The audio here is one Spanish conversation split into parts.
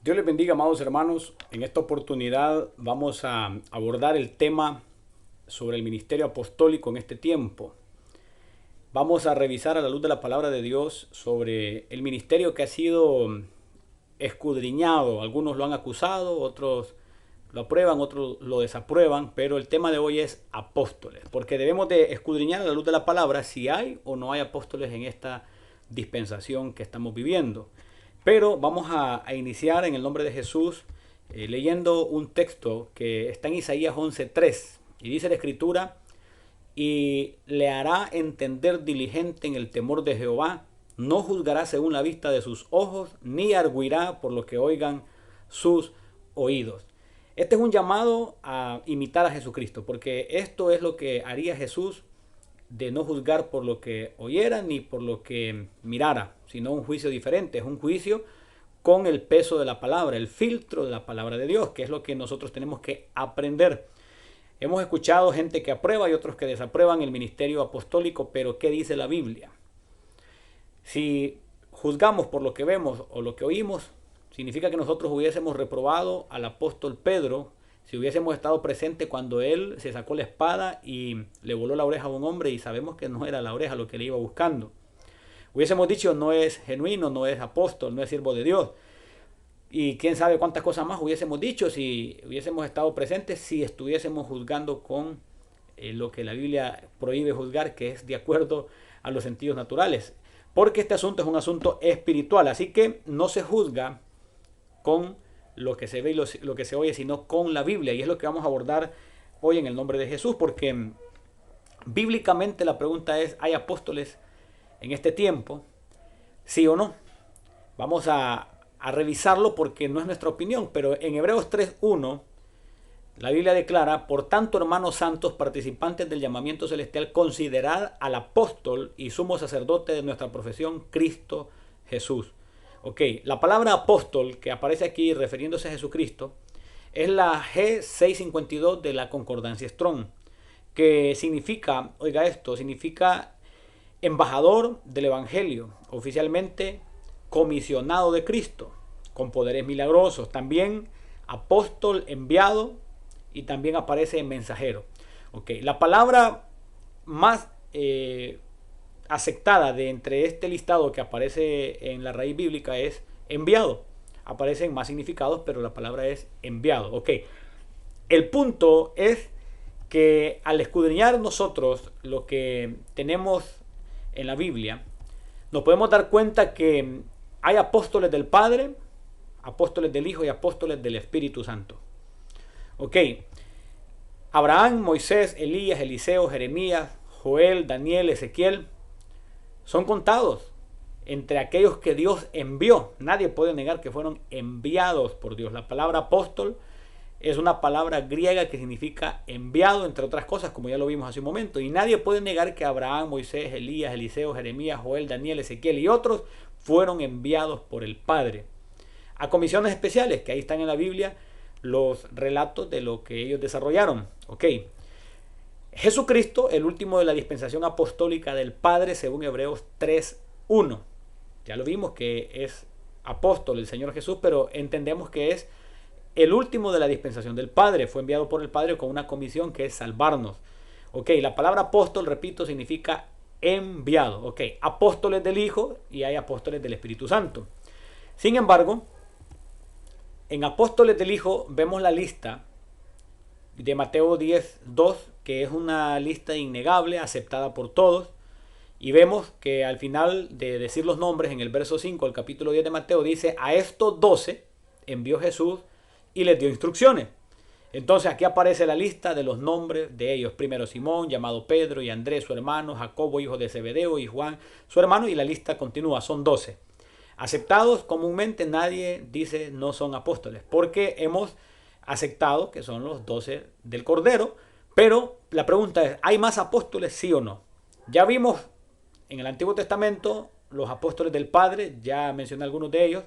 Dios les bendiga, amados hermanos. En esta oportunidad vamos a abordar el tema sobre el ministerio apostólico en este tiempo. Vamos a revisar a la luz de la palabra de Dios sobre el ministerio que ha sido escudriñado. Algunos lo han acusado, otros lo aprueban, otros lo desaprueban, pero el tema de hoy es apóstoles, porque debemos de escudriñar a la luz de la palabra si hay o no hay apóstoles en esta dispensación que estamos viviendo. Pero vamos a iniciar en el nombre de Jesús leyendo un texto que está en Isaías 11:3 y dice la escritura: y le hará entender diligente en el temor de Jehová, no juzgará según la vista de sus ojos, ni arguirá por lo que oigan sus oídos. Este es un llamado a imitar a Jesucristo, porque esto es lo que haría Jesús, de no juzgar por lo que oyera ni por lo que mirara, sino un juicio diferente. Es un juicio con el peso de la palabra, el filtro de la palabra de Dios, que es lo que nosotros tenemos que aprender. Hemos escuchado gente que aprueba y otros que desaprueban el ministerio apostólico, pero ¿qué dice la Biblia? Si juzgamos por lo que vemos o lo que oímos, significa que nosotros hubiésemos reprobado al apóstol Pedro si hubiésemos estado presente cuando él se sacó la espada y le voló la oreja a un hombre y sabemos que no era la oreja lo que le iba buscando. Hubiésemos dicho: no es genuino, no es apóstol, no es siervo de Dios. Y quién sabe cuántas cosas más hubiésemos dicho si hubiésemos estado presentes, si estuviésemos juzgando con lo que la Biblia prohíbe juzgar, que es de acuerdo a los sentidos naturales. Porque este asunto es un asunto espiritual, así que no se juzga con lo que se ve y lo que se oye, sino con la Biblia. Y es lo que vamos a abordar hoy en el nombre de Jesús, porque bíblicamente la pregunta es: ¿hay apóstoles en este tiempo? ¿Sí o no? Vamos a revisarlo porque no es nuestra opinión, pero en Hebreos 3:1 la Biblia declara: por tanto, hermanos santos, participantes del llamamiento celestial, considerad al apóstol y sumo sacerdote de nuestra profesión, Cristo Jesús. Ok, la palabra apóstol que aparece aquí refiriéndose a Jesucristo es la G652 de la Concordancia Strong, que significa, oiga esto, significa embajador del Evangelio, oficialmente comisionado de Cristo, con poderes milagrosos. También apóstol enviado, y también aparece mensajero. Okay. La palabra más aceptada de entre este listado que aparece en la raíz bíblica es enviado. Aparecen más significados, pero la palabra es enviado. Okay. El punto es que al escudriñar nosotros lo que tenemos en la Biblia, nos podemos dar cuenta que hay apóstoles del Padre, apóstoles del Hijo y apóstoles del Espíritu Santo. Ok, Abraham, Moisés, Elías, Eliseo, Jeremías, Joel, Daniel, Ezequiel, son contados entre aquellos que Dios envió. Nadie puede negar que fueron enviados por Dios. La palabra apóstol es una palabra griega que significa enviado, entre otras cosas, como ya lo vimos hace un momento. Y nadie puede negar que Abraham, Moisés, Elías, Eliseo, Jeremías, Joel, Daniel, Ezequiel y otros fueron enviados por el Padre a comisiones especiales, que ahí están en la Biblia los relatos de lo que ellos desarrollaron. Ok. Jesucristo, el último de la dispensación apostólica del Padre, según Hebreos 3:1. Ya lo vimos que es apóstol el Señor Jesús, pero entendemos que es el último de la dispensación del Padre. Fue enviado por el Padre con una comisión que es salvarnos. Ok, la palabra apóstol, repito, significa enviado. Ok, apóstoles del Hijo y hay apóstoles del Espíritu Santo. Sin embargo, en apóstoles del Hijo vemos la lista de Mateo 10:2, que es una lista innegable, aceptada por todos. Y vemos que al final de decir los nombres, en el verso 5 del capítulo 10 de Mateo, dice: a estos 12 envió Jesús y les dio instrucciones. Entonces aquí aparece la lista de los nombres de ellos. Primero Simón, llamado Pedro, y Andrés, su hermano, Jacobo, hijo de Zebedeo, y Juan, su hermano, y la lista continúa, son 12. Aceptados comúnmente, nadie dice no son apóstoles, porque hemos aceptado que son los 12 del Cordero. Pero la pregunta es: ¿hay más apóstoles, sí o no? Ya vimos en el Antiguo Testamento los apóstoles del Padre, ya mencioné algunos de ellos,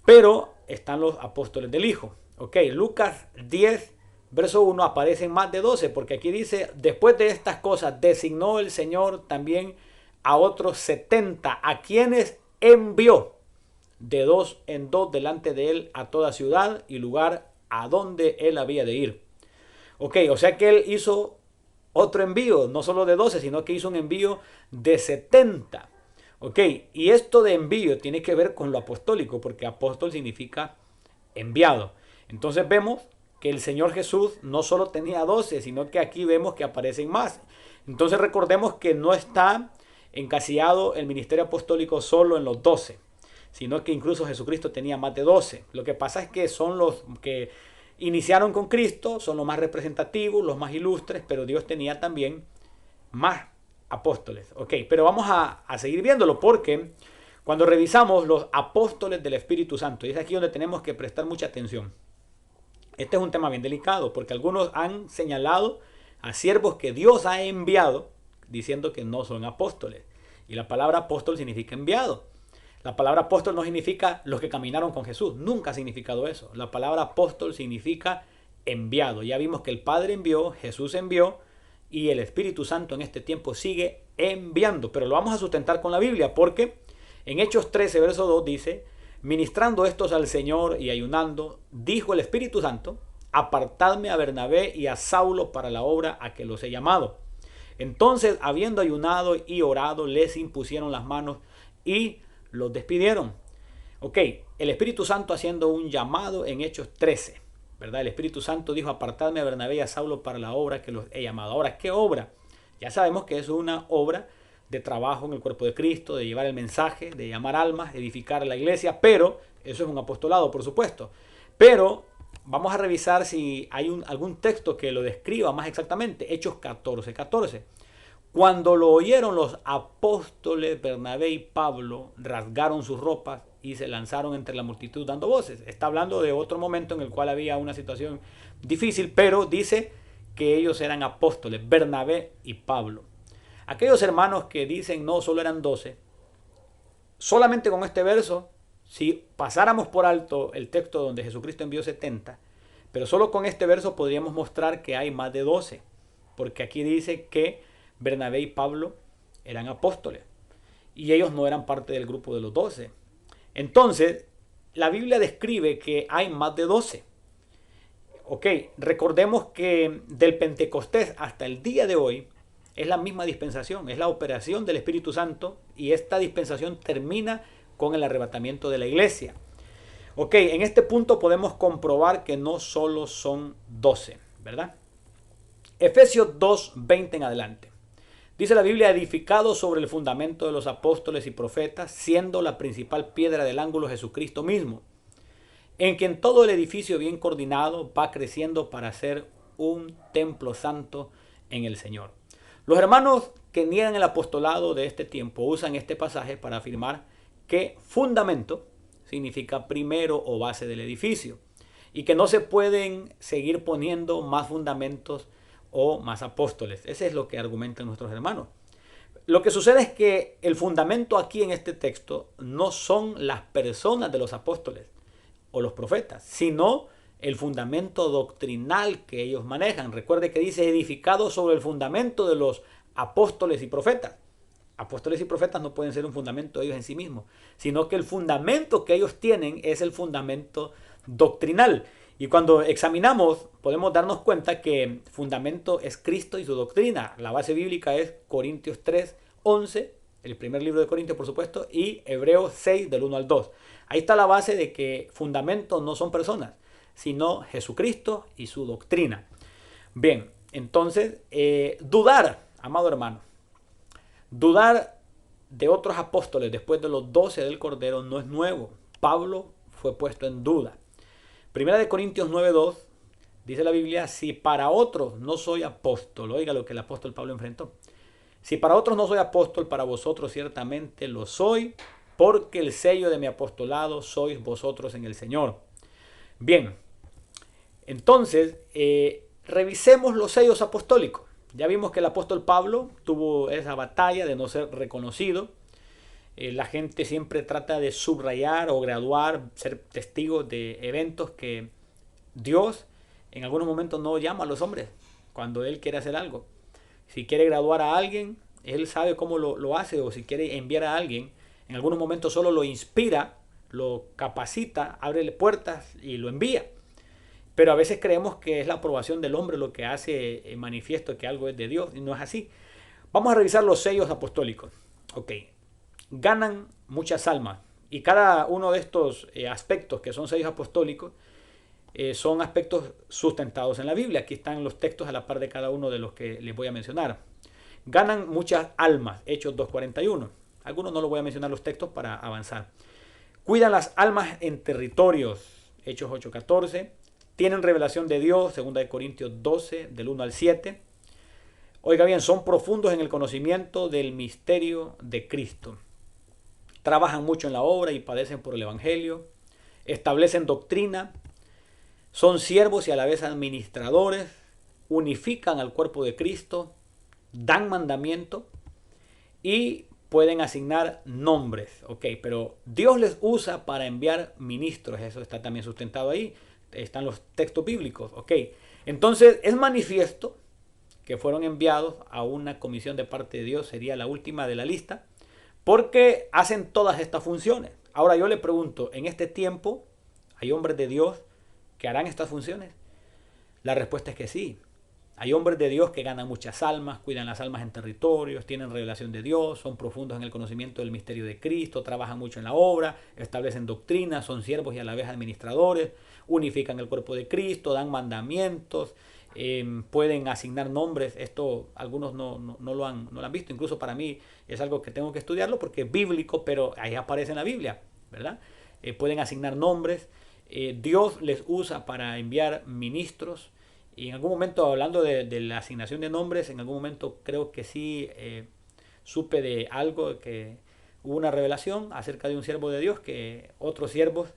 pero están los apóstoles del Hijo. Ok, Lucas 10, verso 1, aparecen más de 12, porque aquí dice: después de estas cosas designó el Señor también a otros 70, a quienes envió. de dos en dos delante de él a toda ciudad y lugar a donde él había de ir. Ok, o sea que él hizo otro envío, no solo de 12, sino que hizo un envío de 70. Ok, y esto de envío tiene que ver con lo apostólico, porque apóstol significa enviado. Entonces vemos que el Señor Jesús no solo tenía 12, sino que aquí vemos que aparecen más. Entonces recordemos que no está encasillado el ministerio apostólico solo en los 12, sino que incluso Jesucristo tenía más de 12. Lo que pasa es que son los que iniciaron con Cristo, son los más representativos, los más ilustres, pero Dios tenía también más apóstoles. Ok, pero vamos a seguir viéndolo porque cuando revisamos los apóstoles del Espíritu Santo, y es aquí donde tenemos que prestar mucha atención. Este es un tema bien delicado porque algunos han señalado a siervos que Dios ha enviado diciendo que no son apóstoles. Y la palabra apóstol significa enviado. La palabra apóstol no significa los que caminaron con Jesús. Nunca ha significado eso. La palabra apóstol significa enviado. Ya vimos que el Padre envió, Jesús envió y el Espíritu Santo en este tiempo sigue enviando. Pero lo vamos a sustentar con la Biblia porque en Hechos 13, verso 2 dice: ministrando estos al Señor y ayunando, dijo el Espíritu Santo: apartadme a Bernabé y a Saulo para la obra a que los he llamado. Entonces, habiendo ayunado y orado, les impusieron las manos y los despidieron. Ok, el Espíritu Santo haciendo un llamado en Hechos 13, ¿verdad? El Espíritu Santo dijo: apartadme a Bernabé y a Saulo para la obra que los he llamado. Ahora, ¿qué obra? Ya sabemos que es una obra de trabajo en el cuerpo de Cristo, de llevar el mensaje, de llamar almas, edificar la iglesia, pero eso es un apostolado, por supuesto. Pero vamos a revisar si hay algún texto que lo describa más exactamente. Hechos 14, 14. Cuando lo oyeron los apóstoles Bernabé y Pablo, rasgaron sus ropas y se lanzaron entre la multitud dando voces. Está hablando de otro momento en el cual había una situación difícil, pero dice que ellos eran apóstoles, Bernabé y Pablo. Aquellos hermanos que dicen no, solo eran 12, solamente con este verso, si pasáramos por alto el texto donde Jesucristo envió 70, pero solo con este verso podríamos mostrar que hay más de 12, porque aquí dice que Bernabé y Pablo eran apóstoles y ellos no eran parte del grupo de los 12. Entonces, la Biblia describe que hay más de 12. Ok, recordemos que del Pentecostés hasta el día de hoy es la misma dispensación, es la operación del Espíritu Santo y esta dispensación termina con el arrebatamiento de la iglesia. Ok, en este punto podemos comprobar que no solo son 12, ¿verdad? Efesios 2, 20 en adelante. Dice la Biblia: edificado sobre el fundamento de los apóstoles y profetas, siendo la principal piedra del ángulo Jesucristo mismo, en quien todo el edificio bien coordinado va creciendo para ser un templo santo en el Señor. Los hermanos que niegan el apostolado de este tiempo usan este pasaje para afirmar que fundamento significa primero o base del edificio y que no se pueden seguir poniendo más fundamentos o más apóstoles. Ese es lo que argumentan nuestros hermanos. Lo que sucede es que el fundamento aquí en este texto no son las personas de los apóstoles o los profetas, sino el fundamento doctrinal que ellos manejan. Recuerde que dice edificado sobre el fundamento de los apóstoles y profetas. Apóstoles y profetas no pueden ser un fundamento ellos en sí mismos, sino que el fundamento que ellos tienen es el fundamento doctrinal. Y cuando examinamos podemos darnos cuenta que fundamento es Cristo y su doctrina. La base bíblica es Corintios 3, 11, el primer libro de Corintios por supuesto, y Hebreos 6 del 1 al 2. Ahí está la base de que fundamento no son personas, sino Jesucristo y su doctrina. Bien, entonces, dudar, amado hermano, dudar de otros apóstoles después de los 12 del Cordero no es nuevo. Pablo fue puesto en duda. Primera de Corintios 9:2 dice la Biblia: si para otros no soy apóstol, oiga lo que el apóstol Pablo enfrentó. Si para otros no soy apóstol, para vosotros ciertamente lo soy, porque el sello de mi apostolado sois vosotros en el Señor. Bien, entonces, revisemos los sellos apostólicos. Ya vimos que el apóstol Pablo tuvo esa batalla de no ser reconocido. La gente siempre trata de subrayar o graduar, ser testigos de eventos que Dios en algunos momentos no llama a los hombres cuando Él quiere hacer algo. Si quiere graduar a alguien, Él sabe cómo lo hace, o si quiere enviar a alguien, en algunos momentos solo lo inspira, lo capacita, abre puertas y lo envía. Pero a veces creemos que es la aprobación del hombre lo que hace manifiesto que algo es de Dios, y no es así. Vamos a revisar los sellos apostólicos. Ok, ganan muchas almas, y cada uno de estos aspectos que son sellos apostólicos son aspectos sustentados en la Biblia. Aquí están los textos a la par de cada uno de los que les voy a mencionar. Ganan muchas almas, Hechos 2:41. Algunos no los voy a mencionar los textos para avanzar. Cuidan las almas en territorios, Hechos 8:14. Tienen revelación de Dios, 2 Corintios 12, del 1 al 7. Oiga bien, son profundos en el conocimiento del misterio de Cristo. Trabajan mucho en la obra y padecen por el Evangelio. Establecen doctrina. Son siervos y a la vez administradores. Unifican al cuerpo de Cristo. Dan mandamiento. Y pueden asignar nombres. Ok, pero Dios les usa para enviar ministros. Eso está también sustentado ahí. Están los textos bíblicos. Ok, entonces es manifiesto que fueron enviados a una comisión de parte de Dios. Sería la última de la lista, porque hacen todas estas funciones. Ahora yo le pregunto, ¿en este tiempo hay hombres de Dios que harán estas funciones? La respuesta es que sí. Hay hombres de Dios que ganan muchas almas, cuidan las almas en territorios, tienen revelación de Dios, son profundos en el conocimiento del misterio de Cristo, trabajan mucho en la obra, establecen doctrinas, son siervos y a la vez administradores, unifican el cuerpo de Cristo, dan mandamientos, pueden asignar nombres. Esto algunos no lo han visto. Incluso para mí es algo que tengo que estudiarlo porque es bíblico, pero ahí aparece en la Biblia, ¿verdad? Pueden asignar nombres. Dios les usa para enviar ministros. Y en algún momento, hablando de la asignación de nombres, en algún momento creo que sí supe de algo, que hubo una revelación acerca de un siervo de Dios, que otros siervos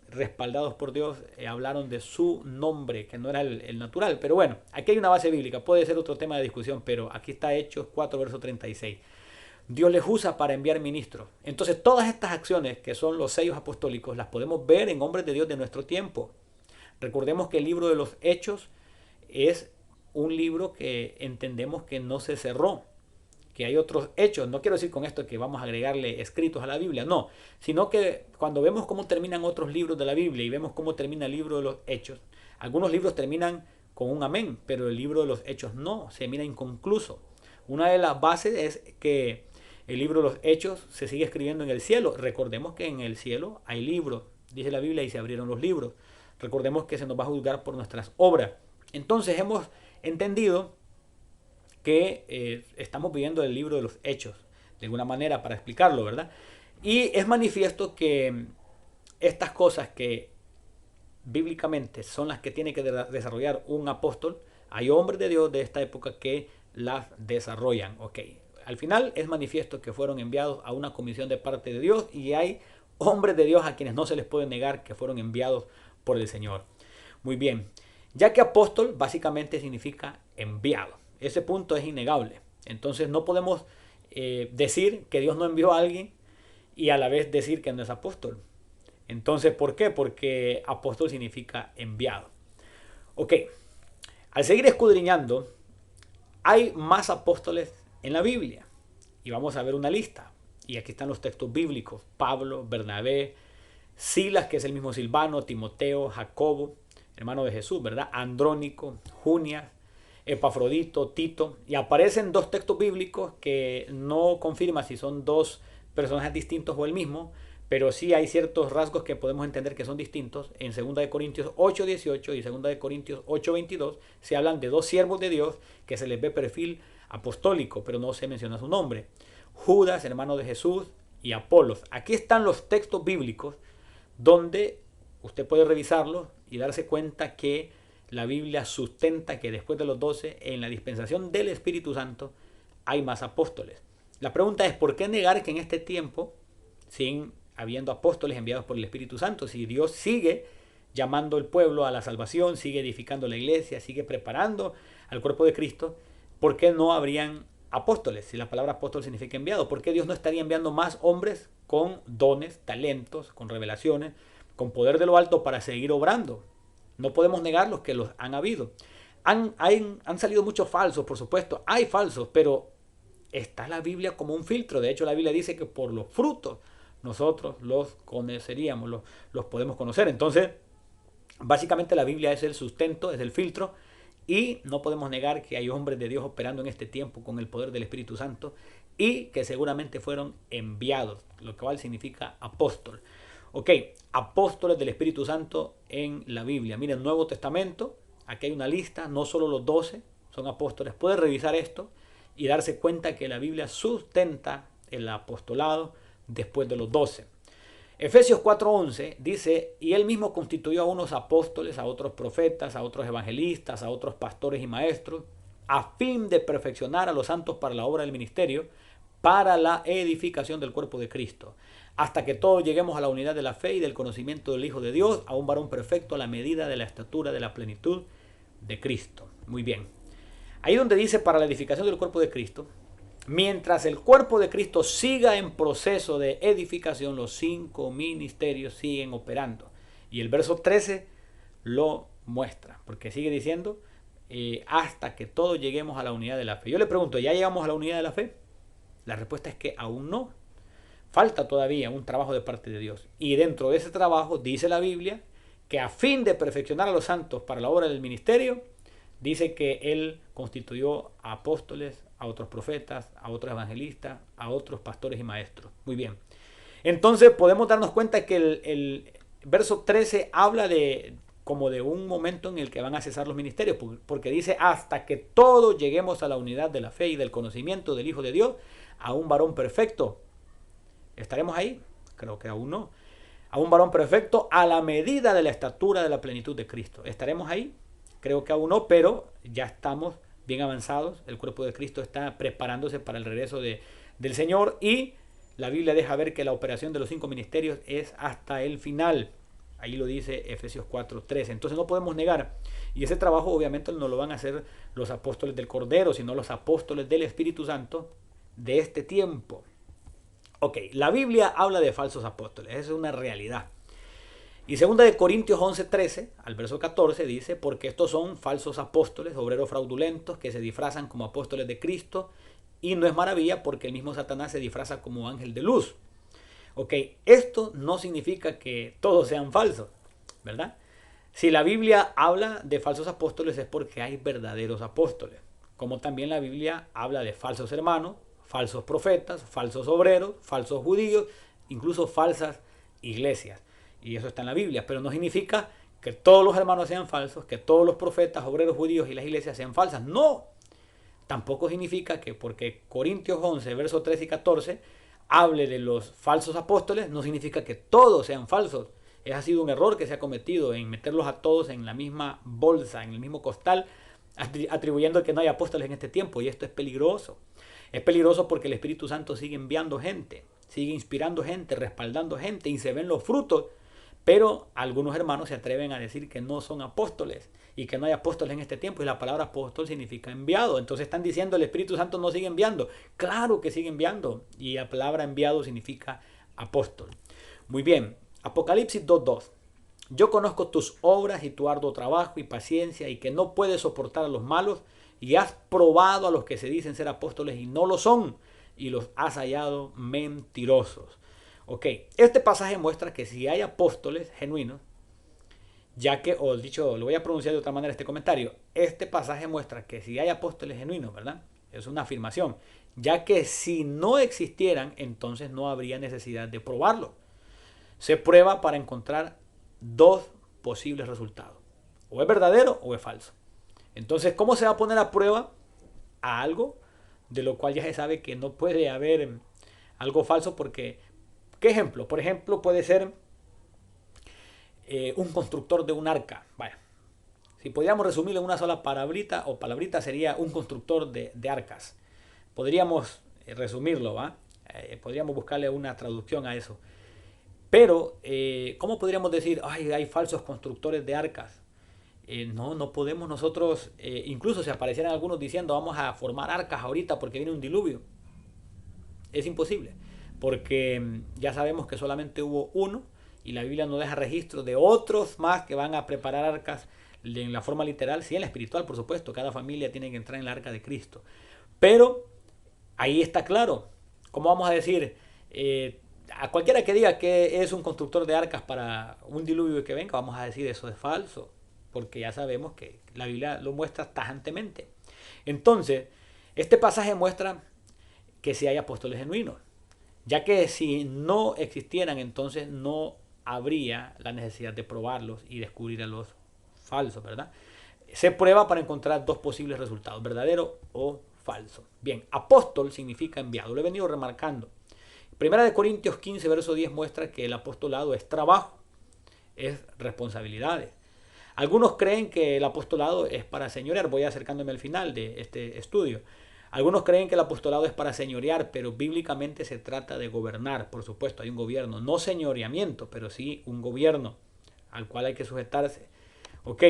respaldados por Dios hablaron de su nombre, que no era el natural. Pero bueno, aquí hay una base bíblica, puede ser otro tema de discusión, pero aquí está Hechos 4, verso 36. Dios les usa para enviar ministros. Entonces todas estas acciones que son los sellos apostólicos las podemos ver en hombres de Dios de nuestro tiempo. Recordemos que el libro de los Hechos es un libro que entendemos que no se cerró, que hay otros hechos. No quiero decir con esto que vamos a agregarle escritos a la Biblia, no, sino que cuando vemos cómo terminan otros libros de la Biblia y vemos cómo termina el libro de los Hechos, algunos libros terminan con un amén, pero el libro de los Hechos no, se termina inconcluso. Una de las bases es que el libro de los Hechos se sigue escribiendo en el cielo. Recordemos que en el cielo hay libros, dice la Biblia, y se abrieron los libros. Recordemos que se nos va a juzgar por nuestras obras. Entonces hemos entendido que estamos viviendo el libro de los Hechos, de alguna manera, para explicarlo, ¿verdad? Y es manifiesto que estas cosas que bíblicamente son las que tiene que desarrollar un apóstol, hay hombres de Dios de esta época que las desarrollan. Ok, al final es manifiesto que fueron enviados a una comisión de parte de Dios, y hay hombres de Dios a quienes no se les puede negar que fueron enviados por el Señor. Muy bien. Ya que apóstol básicamente significa enviado. Ese punto es innegable. Entonces no podemos decir que Dios no envió a alguien y a la vez decir que no es apóstol. Entonces, ¿por qué? Porque apóstol significa enviado. Ok, al seguir escudriñando, hay más apóstoles en la Biblia. Y vamos a ver una lista. Y aquí están los textos bíblicos. Pablo, Bernabé, Silas, que es el mismo Silvano, Timoteo, Jacobo, hermano de Jesús, ¿verdad? Andrónico, Junias, Epafrodito, Tito. Y aparecen dos textos bíblicos que no confirman si son dos personajes distintos o el mismo, pero sí hay ciertos rasgos que podemos entender que son distintos. En 2 Corintios 8:18 y 2 Corintios 8:22 se hablan de dos siervos de Dios que se les ve perfil apostólico, pero no se menciona su nombre. Judas, hermano de Jesús, y Apolos. Aquí están los textos bíblicos donde usted puede revisarlos y darse cuenta que la Biblia sustenta que después de los 12, en la dispensación del Espíritu Santo, hay más apóstoles. La pregunta es, ¿por qué negar que en este tiempo, sin habiendo apóstoles enviados por el Espíritu Santo, si Dios sigue llamando al pueblo a la salvación, sigue edificando la iglesia, sigue preparando al cuerpo de Cristo, ¿por qué no habrían apóstoles? Si la palabra apóstol significa enviado, ¿por qué Dios no estaría enviando más hombres con dones, talentos, con revelaciones, con poder de lo alto para seguir obrando? No podemos negar los que los han habido. Han salido muchos falsos, por supuesto, hay falsos, pero está la Biblia como un filtro. De hecho, la Biblia dice que por los frutos nosotros los conoceríamos, los podemos conocer. Entonces, básicamente la Biblia es el sustento, es el filtro, y no podemos negar que hay hombres de Dios operando en este tiempo con el poder del Espíritu Santo y que seguramente fueron enviados, lo cual significa apóstol. Ok, apóstoles del Espíritu Santo en la Biblia. Miren, Nuevo Testamento, aquí hay una lista, no solo los 12 son apóstoles. Puede revisar esto y darse cuenta que la Biblia sustenta el apostolado después de los 12. Efesios 4:11 dice, y él mismo constituyó a unos apóstoles, a otros profetas, a otros evangelistas, a otros pastores y maestros, a fin de perfeccionar a los santos para la obra del ministerio, para la edificación del cuerpo de Cristo, hasta que todos lleguemos a la unidad de la fe y del conocimiento del Hijo de Dios, a un varón perfecto a la medida de la estatura de la plenitud de Cristo. Muy bien. Ahí donde dice para la edificación del cuerpo de Cristo, mientras el cuerpo de Cristo siga en proceso de edificación, los 5 ministerios siguen operando. Y el verso 13 lo muestra, porque sigue diciendo, hasta que todos lleguemos a la unidad de la fe. Yo le pregunto, ¿ya llegamos a la unidad de la fe? La respuesta es que aún no. Falta todavía un trabajo de parte de Dios. Y dentro de ese trabajo dice la Biblia que a fin de perfeccionar a los santos para la obra del ministerio, dice que Él constituyó a apóstoles, a otros profetas, a otros evangelistas, a otros pastores y maestros. Muy bien. Entonces podemos darnos cuenta que el verso 13 habla como de un momento en el que van a cesar los ministerios, porque dice hasta que todos lleguemos a la unidad de la fe y del conocimiento del Hijo de Dios, a un varón perfecto. ¿Estaremos ahí? Creo que aún no. A un varón perfecto a la medida de la estatura de la plenitud de Cristo. ¿Estaremos ahí? Creo que aún no, pero ya estamos bien avanzados. El cuerpo de Cristo está preparándose para el regreso del Señor, y la Biblia deja ver que la operación de los 5 ministerios es hasta el final. Ahí lo dice Efesios 4:13. Entonces no podemos negar. Y ese trabajo obviamente no lo van a hacer los apóstoles del Cordero, sino los apóstoles del Espíritu Santo de este tiempo. Ok, la Biblia habla de falsos apóstoles. Esa es una realidad. Y 2 Corintios 11:13 al verso 14 dice, porque estos son falsos apóstoles, obreros fraudulentos, que se disfrazan como apóstoles de Cristo, y no es maravilla porque el mismo Satanás se disfraza como ángel de luz. Ok, esto no significa que todos sean falsos, ¿verdad? Si la Biblia habla de falsos apóstoles es porque hay verdaderos apóstoles, como también la Biblia habla de falsos hermanos, falsos profetas, falsos obreros, falsos judíos, incluso falsas iglesias. Y eso está en la Biblia, pero no significa que todos los hermanos sean falsos, que todos los profetas, obreros judíos y las iglesias sean falsas. No, tampoco significa que porque Corintios 11, versos 13 y 14, hable de los falsos apóstoles, no significa que todos sean falsos. Ese ha sido un error que se ha cometido en meterlos a todos en la misma bolsa, en el mismo costal, atribuyendo que no hay apóstoles en este tiempo, y esto es peligroso. Es peligroso porque el Espíritu Santo sigue enviando gente, sigue inspirando gente, respaldando gente, y se ven los frutos. Pero algunos hermanos se atreven a decir que no son apóstoles y que no hay apóstoles en este tiempo, y la palabra apóstol significa enviado. Entonces están diciendo el Espíritu Santo no sigue enviando. Claro que sigue enviando, y la palabra enviado significa apóstol. Muy bien, Apocalipsis 2:2. Yo conozco tus obras y tu arduo trabajo y paciencia, y que no puedes soportar a los malos, y has probado a los que se dicen ser apóstoles y no lo son, y los has hallado mentirosos. Ok, este pasaje muestra que si hay apóstoles genuinos, ya que, o dicho, lo voy a pronunciar de otra manera este comentario, este pasaje muestra que si hay apóstoles genuinos, ¿verdad? Es una afirmación, ya que si no existieran, entonces no habría necesidad de probarlo. Se prueba para encontrar dos posibles resultados, o es verdadero o es falso. Entonces, ¿cómo se va a poner a prueba a algo de lo cual ya se sabe que no puede haber algo falso? Porque, ¿qué ejemplo? Por ejemplo, puede ser un constructor de un arca. Vaya, si podríamos resumirlo en una sola palabrita, o palabrita, sería un constructor de arcas. Podríamos resumirlo, ¿va? Podríamos buscarle una traducción a eso. Pero, ¿cómo podríamos decir, ay, hay falsos constructores de arcas? No podemos nosotros, incluso si aparecieran algunos diciendo, vamos a formar arcas ahorita porque viene un diluvio. Es imposible, porque ya sabemos que solamente hubo uno, y la Biblia no deja registro de otros más que van a preparar arcas en la forma literal, sí en la espiritual, por supuesto. Cada familia tiene que entrar en la arca de Cristo. Pero ahí está claro. ¿Cómo vamos a decir? a cualquiera que diga que es un constructor de arcas para un diluvio que venga, vamos a decir eso es falso, porque ya sabemos que la Biblia lo muestra tajantemente. Entonces, este pasaje muestra que si hay apóstoles genuinos, ya que si no existieran, entonces no habría la necesidad de probarlos y descubrir a los falsos, ¿verdad? Se prueba para encontrar dos posibles resultados, verdadero o falso. Bien, apóstol significa enviado, lo he venido remarcando. Primera de Corintios 15, verso 10 muestra que el apostolado es trabajo, es responsabilidades. Algunos creen que el apostolado es para señorear, voy acercándome al final de este estudio. Algunos creen que el apostolado es para señorear, pero bíblicamente se trata de gobernar, por supuesto, hay un gobierno, no señoreamiento, pero sí un gobierno al cual hay que sujetarse. Ok,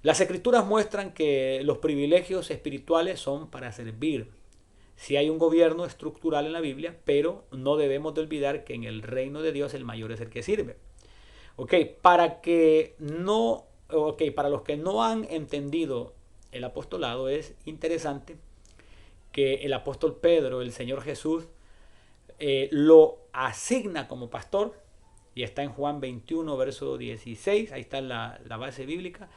las escrituras muestran que los privilegios espirituales son para servir. Sí hay un gobierno estructural en la Biblia, pero no debemos de olvidar que en el reino de Dios el mayor es el que sirve. Ok, para los que no han entendido el apostolado es interesante que el apóstol Pedro, el Señor Jesús, lo asigna como pastor y está en Juan 21, verso 16, ahí está la base bíblica.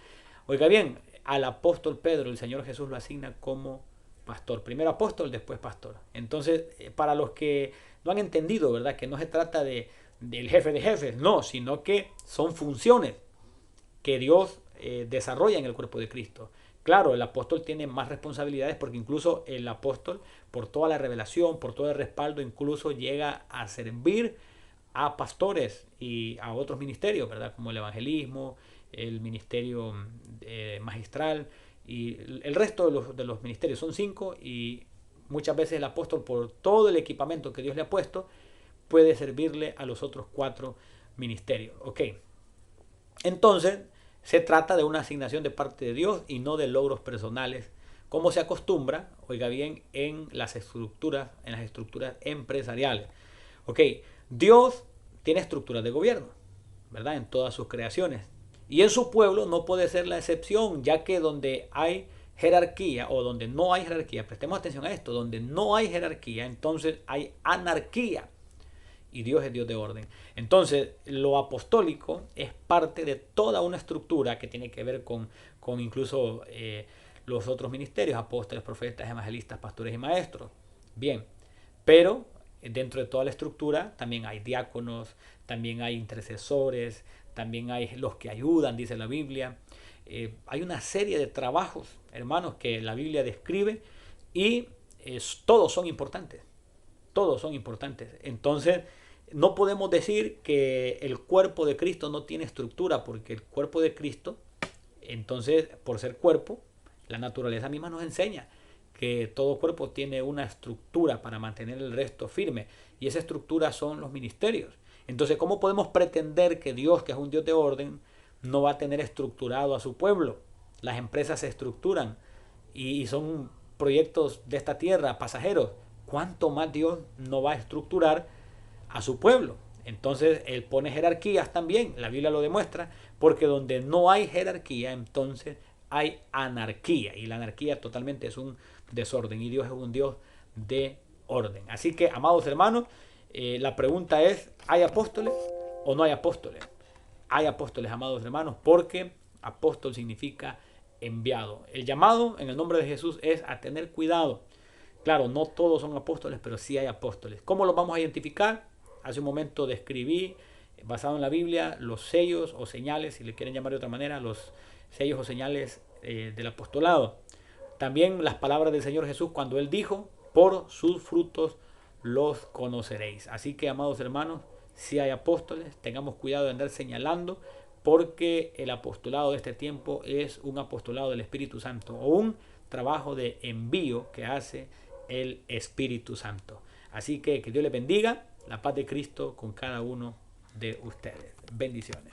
Oiga bien, al apóstol Pedro, el Señor Jesús lo asigna como pastor. Primero apóstol, después pastor. Entonces, para los que no han entendido, ¿verdad? Que no se trata del jefe de jefes, no, sino que son funciones que Dios desarrolla en el cuerpo de Cristo. Claro, el apóstol tiene más responsabilidades porque incluso el apóstol, por toda la revelación, por todo el respaldo, incluso llega a servir a pastores y a otros ministerios, ¿verdad? Como el evangelismo, el ministerio magistral y el resto de los ministerios. Son 5 y muchas veces el apóstol, por todo el equipamiento que Dios le ha puesto, puede servirle a los otros 4 ministerios. Ok. Entonces, se trata de una asignación de parte de Dios y no de logros personales, como se acostumbra, oiga bien, en las estructuras empresariales. Ok, Dios tiene estructuras de gobierno, ¿verdad? En todas sus creaciones. Y en su pueblo no puede ser la excepción, ya que donde hay jerarquía o donde no hay jerarquía, prestemos atención a esto, donde no hay jerarquía, entonces hay anarquía. Y Dios es Dios de orden. Entonces, lo apostólico es parte de toda una estructura que tiene que ver con incluso los otros ministerios, apóstoles, profetas, evangelistas, pastores y maestros. Bien, pero dentro de toda la estructura también hay diáconos, también hay intercesores, también hay los que ayudan, dice la Biblia. Hay una serie de trabajos, hermanos, que la Biblia describe y todos son importantes. Todos son importantes. Entonces, no podemos decir que el cuerpo de Cristo no tiene estructura, porque el cuerpo de Cristo, entonces, por ser cuerpo, la naturaleza misma nos enseña que todo cuerpo tiene una estructura para mantener el resto firme, y esa estructura son los ministerios. Entonces, ¿cómo podemos pretender que Dios, que es un Dios de orden, no va a tener estructurado a su pueblo? Las empresas se estructuran y son proyectos de esta tierra, pasajeros. ¿Cuánto más Dios no va a estructurar a su pueblo? Entonces Él pone jerarquías también, la Biblia lo demuestra, porque donde no hay jerarquía, entonces hay anarquía, y la anarquía totalmente es un desorden, y Dios es un Dios de orden. Así que, amados hermanos, la pregunta es, ¿hay apóstoles o no hay apóstoles? Hay apóstoles, amados hermanos, porque apóstol significa enviado. El llamado en el nombre de Jesús es a tener cuidado. Claro, no todos son apóstoles, pero sí hay apóstoles. ¿Cómo los vamos a identificar? Hace un momento describí, basado en la Biblia, los sellos o señales, si le quieren llamar de otra manera, los sellos o señales del apostolado. También las palabras del Señor Jesús cuando Él dijo, por sus frutos los conoceréis. Así que, amados hermanos, si hay apóstoles, tengamos cuidado de andar señalando, porque el apostolado de este tiempo es un apostolado del Espíritu Santo, o un trabajo de envío que hace el Espíritu Santo. Así que Dios les bendiga, la paz de Cristo con cada uno de ustedes. Bendiciones.